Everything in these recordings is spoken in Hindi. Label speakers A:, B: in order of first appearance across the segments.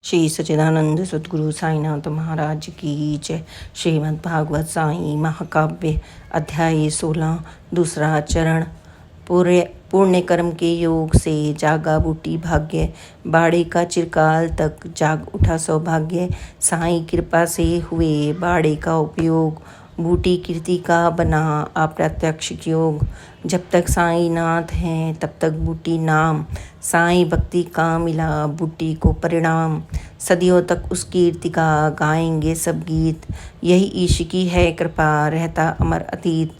A: श्री सच्चिदानंद सद्गुरु साईनाथ महाराज की जय। श्रीमद् भागवत साई महाकाव्य अध्याय 16 दूसरा चरण। पुण्य कर्म के योग से जागा बूटी भाग्य, बाड़े का चिरकाल तक जाग उठा सौभाग्य। साईं कृपा से हुए बाड़े का उपयोग, बूटी कीर्ति का बना अप्रत्यक्ष योग। जब तक साईं नाथ हैं तब तक बूटी नाम, साईं भक्ति का मिला बूटी को परिणाम। सदियों तक उस कीर्ति का गाएंगे सब गीत, यही ईश की है कृपा रहता अमर अतीत।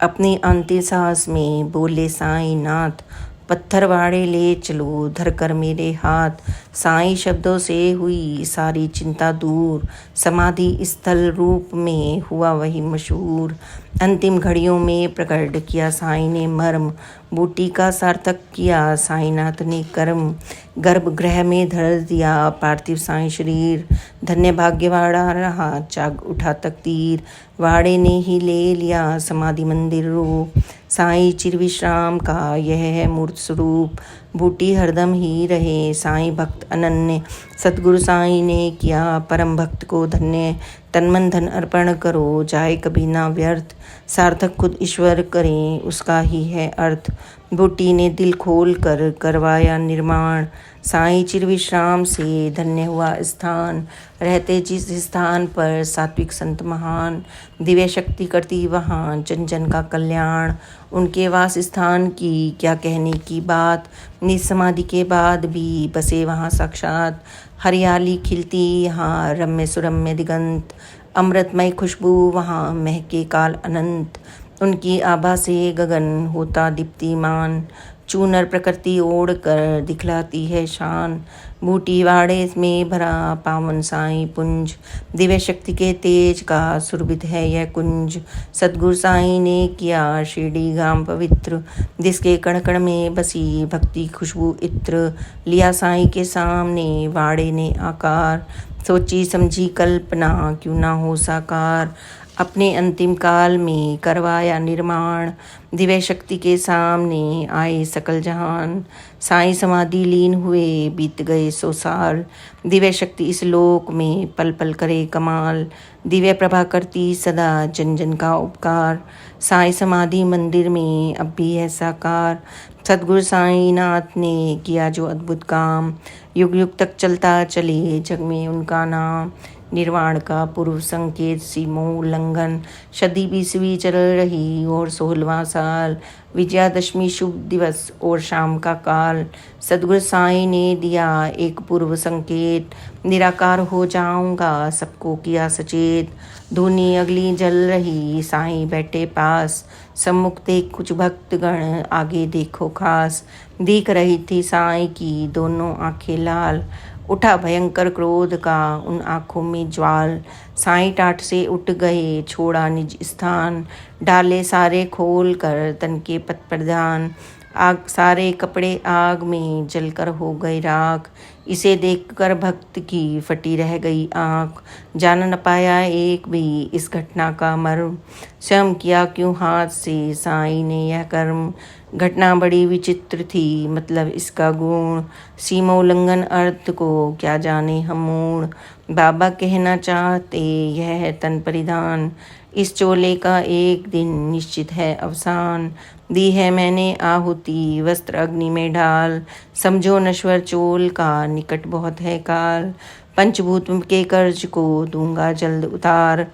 A: अपनी अंतिम सांस में बोले साईं नाथ, पत्थर वाड़े ले चलो धर कर मेरे हाथ। साईं शब्दों से हुई सारी चिंता दूर, समाधि स्थल रूप में हुआ वही मशहूर। अंतिम घड़ियों में प्रकट किया साईं ने मर्म, बूटी का सार्थक किया साईनाथ ने कर्म। गर्भगृह में धर दिया पार्थिव साईं शरीर, धन्य भाग्यवाड़ा रहा जाग उठा तकदीर। वाड़े ने ही ले लिया समाधि मंदिर रूप, साईं चिर विश्राम का यह है मूर्त स्वरूप। बूटी हरदम ही रहे साईं भक्त अनन्य, सतगुरु साईं ने किया परम भक्त को धन्य। तन मन धन अर्पण करो जाए कभी ना व्यर्थ, सार्थक खुद ईश्वर करें उसका ही है अर्थ। बूटी ने दिल खोल कर करवाया निर्माण, साईं चिर विश्राम से धन्य हुआ स्थान। रहते जिस स्थान पर सात्विक संत महान, दिव्य शक्ति करती वहाँ जन जन का कल्याण। उनके वास स्थान की क्या कहने की बात, निसमाधि के बाद भी बसे वहाँ साक्षात। हरियाली खिलती यहाँ रम्य सुरम्य दिगंत, अमृतमय खुशबू वहाँ महके काल अनंत। उनकी आभा से गगन होता दीप्तिमान, चूनर प्रकृति ओढ़ कर दिखलाती है शान। बूटी वाड़े में भरा पावन साईं पुंज, दिव्य शक्ति के तेज का सुरभित है यह कुंज। सतगुरु साईं ने किया शिरडी गाम पवित्र, जिसके कण कण में बसी भक्ति खुशबू इत्र। लिया साईं के सामने वाड़े ने आकार, सोची समझी कल्पना क्यों ना हो साकार। अपने अंतिम काल में करवाया निर्माण, दिव्य शक्ति के सामने आए सकल जहान। साईं समाधि लीन हुए बीत गए 100 साल, दिव्य शक्ति इस लोक में पल पल करे कमाल। दिव्य प्रभा करती सदा जन जन का उपकार, साईं समाधि मंदिर में अब भी है साकार। सतगुरु साईं नाथ ने किया जो अद्भुत काम, युग युग तक चलता चले जग में उनका नाम। निर्वाण का पूर्व संकेत सीमों उल्लंघन, सदी 20वीं चल रही और 16वां साल। विजयादशमी शुभ दिवस और शाम का काल, सतगुरु साईं ने दिया एक पूर्व संकेत। निराकार हो जाऊंगा सबको किया सचेत, धुनी अगली जल रही साईं बैठे पास। सम्मुख देख कुछ भक्तगण आगे देखो खास, दिख रही थी साईं की दोनों आंखें लाल। उठा भयंकर क्रोध का उन आँखों में ज्वाल, साईं टाट से उठ गए छोड़ा निज स्थान। डाले सारे खोल कर तन के पत प्रदान, आग सारे कपड़े आग में जलकर हो गए राख। इसे देखकर भक्त की फटी रह गई आँख, जान न पाया एक भी इस घटना का मर्म। स्वयं किया क्यों हाथ से साईं ने यह कर्म, घटना बड़ी विचित्र थी मतलब इसका गुण। सीमोल्लंघन अर्थ को क्या जाने हम मूढ़, बाबा कहना चाहते यह है तन परिधान। इस चोले का एक दिन निश्चित है अवसान, दी है मैंने आहुति वस्त्र अग्नि में ढाल। समझो नश्वर चोल का निकट बहुत है काल, पंचभूत के कर्ज को दूंगा जल्द उतार।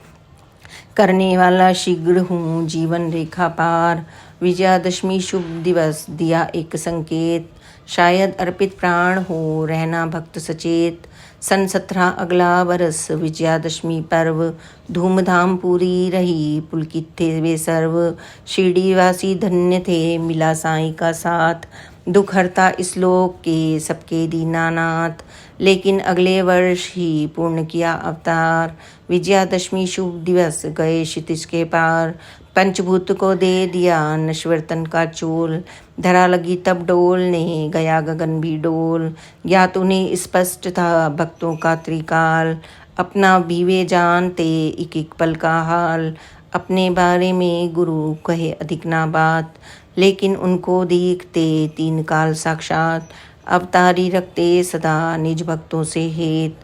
A: करने वाला शीघ्र हूँ जीवन रेखा पार। विजयादशमी शुभ दिवस दिया एक संकेत, शायद अर्पित प्राण हो रहना भक्त सचेत। सन 17 अगला बरस विजयादशमी पर्व, धूमधाम पूरी रही पुलकित थे वे सर्व। शिरडी वासी धन्य थे मिला साईं का साथ, दुख हरता इस लोक के सबके दीनानाथ। लेकिन अगले वर्ष ही पूर्ण किया अवतार, विजयादशमी शुभ दिवस गए क्षितिज के पार। पंचभूत को दे दिया नश्वर तन का चोल, धरा लगी तब डोलने गया गगन भी डोल। ज्ञात उन्हें स्पष्ट था भक्तों का त्रिकाल, अपना भी वे जानते एक एक पल का हाल। अपने बारे में गुरु कहे अधिक ना बात, लेकिन उनको देखते 3 काल साक्षात। अवतारी रखते सदा निज भक्तों से हेत,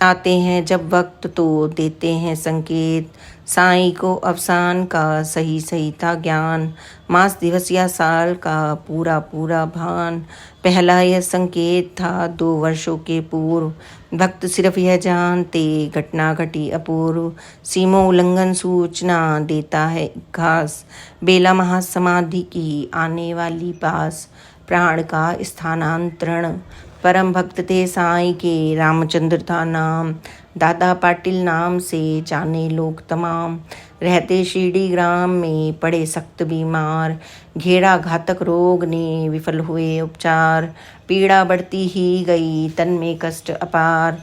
A: आते हैं जब वक्त तो देते हैं संकेत। साईं को अवसान का सही सही था ज्ञान, मास दिवस या साल का पूरा पूरा भान। पहला यह संकेत था 2 वर्षों के पूर्व, भक्त सिर्फ यह जानते घटना घटी अपूर्व। सीमो उल्लंघन सूचना देता है घास, बेला महासमाधि की आने वाली पास। प्राण का स्थानांतरण, परम भक्त थे साईं के रामचंद्र था नाम, दादा पाटिल नाम से जाने लोग तमाम। रहते शिरडी ग्राम में पड़े सख्त बीमार, घेरा घातक रोग ने विफल हुए उपचार। पीड़ा बढ़ती ही गई तन में कष्ट अपार,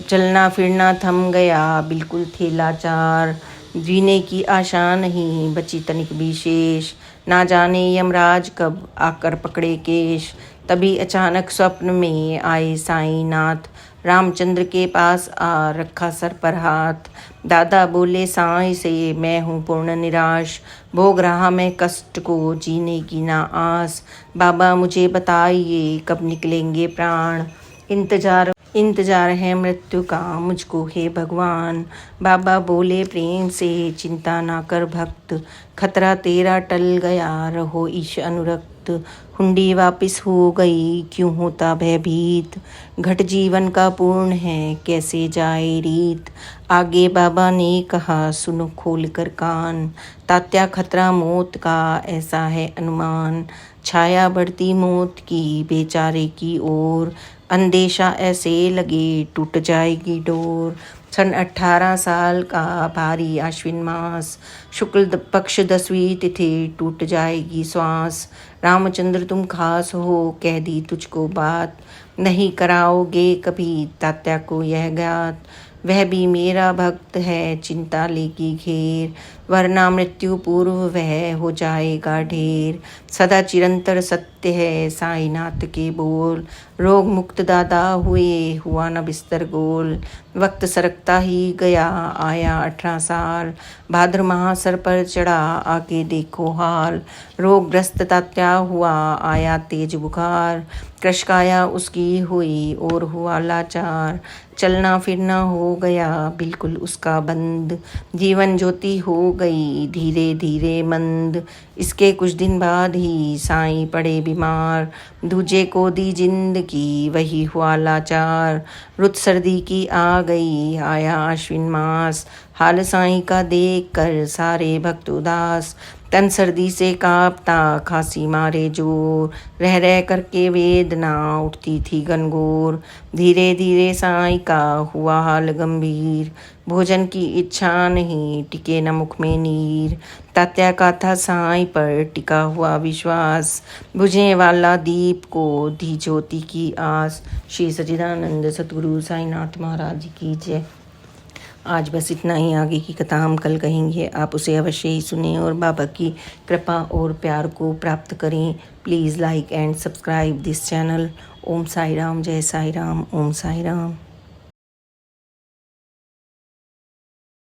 A: चलना फिरना थम गया बिल्कुल थे लाचार। जीने की आशा नहीं बची तनिक भी शेष, ना जाने यमराज कब आकर पकड़े केश। तभी अचानक स्वप्न में आए साईं नाथ, रामचंद्र के पास आ रखा सर पर हाथ। दादा बोले साईं से मैं हूँ पूर्ण निराश, भोग रहा मैं कष्ट को जीने की ना आस। बाबा मुझे बताइए कब निकलेंगे प्राण, इंतजार है मृत्यु का मुझको हे भगवान। बाबा बोले प्रेम से चिंता ना कर भक्त, खतरा तेरा टल गया रहो ईश अनुरक्त। हुंडी वापिस हो गई क्यों होता भयभीत, घट जीवन का पूर्ण है कैसे जाए रीत। आगे बाबा ने कहा सुनो खोल कर कान, तात्या खतरा मौत का ऐसा है अनुमान। छाया बढ़ती मौत की बेचारे की ओर, अंदेशा ऐसे लगे टूट जाएगी डोर। सन 18 साल का भारी आश्विन मास, शुक्ल पक्ष 10वीं तिथि टूट जाएगी श्वास। रामचंद्र तुम खास हो कह दी तुझको बात, नहीं कराओगे कभी तात्या को यह ज्ञात। वह भी मेरा भक्त है चिंता लेगी घेर, वरना मृत्यु पूर्व वह हो जाएगा ढेर। सदा चिरंतर सत्य है साईनाथ के बोल, रोग मुक्त दादा हुए हुआ न बिस्तर गोल। वक्त सरकता ही गया आया 18 साल, भाद्र माह सर पर चढ़ा आके देखो हाल। रोगग्रस्त तात्या हुआ आया तेज बुखार, कृशकाया उसकी हुई और हुआ लाचार। चलना फिरना हो गया बिल्कुल उसका बंद, जीवन ज्योति हो गई धीरे धीरे मंद। इसके कुछ दिन बाद ही साईं पड़े बीमार, दूजे को दी जिंदगी वही हुआ लाचार। रुत सर्दी की आ गई आया आश्विन मास, हाल साईं का देख कर सारे भक्त उदास। तन सर्दी से कांपता खांसी मारे जोर, रह करके वेदना उठती थी घनघोर। धीरे धीरे साईं का हुआ हाल गंभीर, भोजन की इच्छा नहीं टिके न मुख में नीर। तात्या का था साईं पर टिका हुआ विश्वास, बुझने वाला दीप को दी ज्योति की आस। श्री सच्चिदानंद सतगुरु साईनाथ महाराज की जय। आज बस इतना ही, आगे की कथा हम कल कहेंगे। आप उसे अवश्य ही सुनें और बाबा की कृपा और प्यार को प्राप्त करें। Please like and subscribe this channel. Om Sai Ram, जय साई राम, ओम साई राम।